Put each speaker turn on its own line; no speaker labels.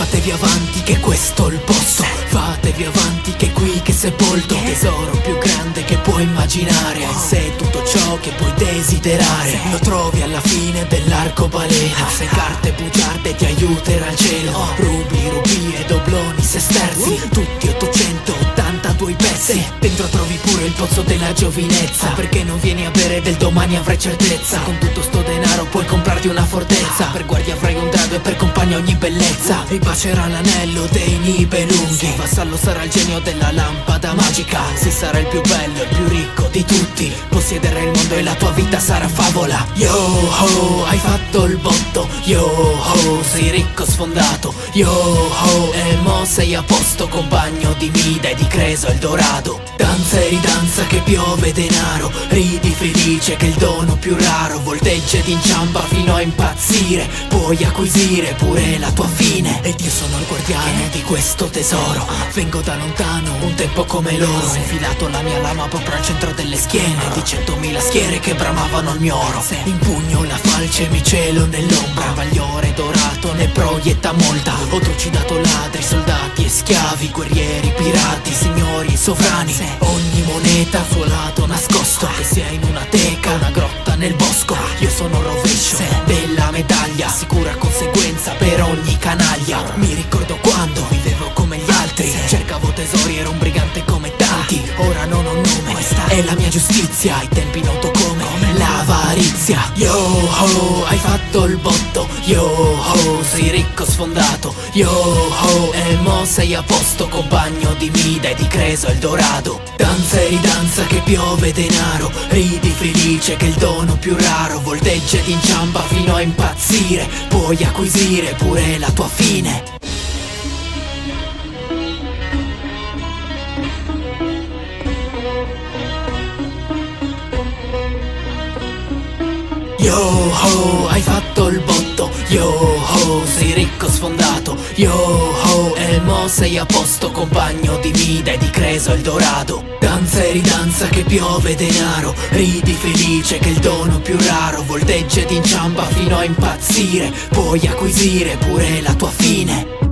Fatevi avanti che questo è il posto, fatevi avanti che qui che sepolto. Tesoro più grande che puoi immaginare, hai in sé tutto ciò che puoi desiderare. Lo trovi alla fine dell'arcobaleno, se carte bugiarde ti aiuterà il cielo. Rubli e dobloni sesterzi, tutti 882 pezzi. Dentro trovi pure il pozzo della giovinezza, perché non vieni a bere del domani avrai certezza. Con tutto sto denaro puoi comprarti una fortezza, per guardia avrai un drago e per compagno ogni bellezza. Ribacerà l'anello dei Nibelunghi, vassallo sarà il genio della lampada magica. Se sarà il più bello, il più ricco di tutti, possiederai il mondo e la tua vita sarà favola. Yo ho, hai fatto il botto, yo ho, sei ricco sfondato, yo ho, e mo sei a posto, compagno di Mida e di Creso Eldorado. Danza e ridanza che piove denaro, ridi felice che il dono più raro volteggia ed inciampa fino a impazzire, puoi acquisire pure la tua fine. Ed io sono il guardiano di questo tesoro, vengo da lontano, un tempo come loro. Ho infilato la mia lama proprio al centro delle schiene di 100.000 schiere che bramavano il mio oro. In pugno la falce mi celo nell'ombra, bagliore dorato ne proietta molta. Ho trucidato ladri, soldati e schiavi, guerrieri, pirati, signori e sovrani. Ogni moneta ha suo lato nascosto, che sia in una teca, una grotta nel bosco. Io sono il rovescio della medaglia, sicura conseguenza per ogni canaglia. Mi ricordo quando vivevo come gli altri, cercavo tesori, ero un brigante come tanti. Ora non ho nome, è la mia giustizia, ai tempi noto come l'avarizia. Yo ho, hai fatto il botto, yo ho, sei ricco sfondato, yo ho, e mo sei a posto, compagno di Mida e di Creso Eldorado. Danza e ridanza che piove denaro, ridi felice che il dono più raro volteggia ed inciampa fino a impazzire, puoi acquisire pure la tua fine. Yo ho, hai fatto il botto, yo ho, sei ricco sfondato, yo ho, e mo sei a posto, compagno di Mida e di Creso Eldorado. Danza e ridanza che piove denaro, ridi felice che il dono più raro volteggia ed inciampa fino a impazzire, puoi acquisire pure la tua fine.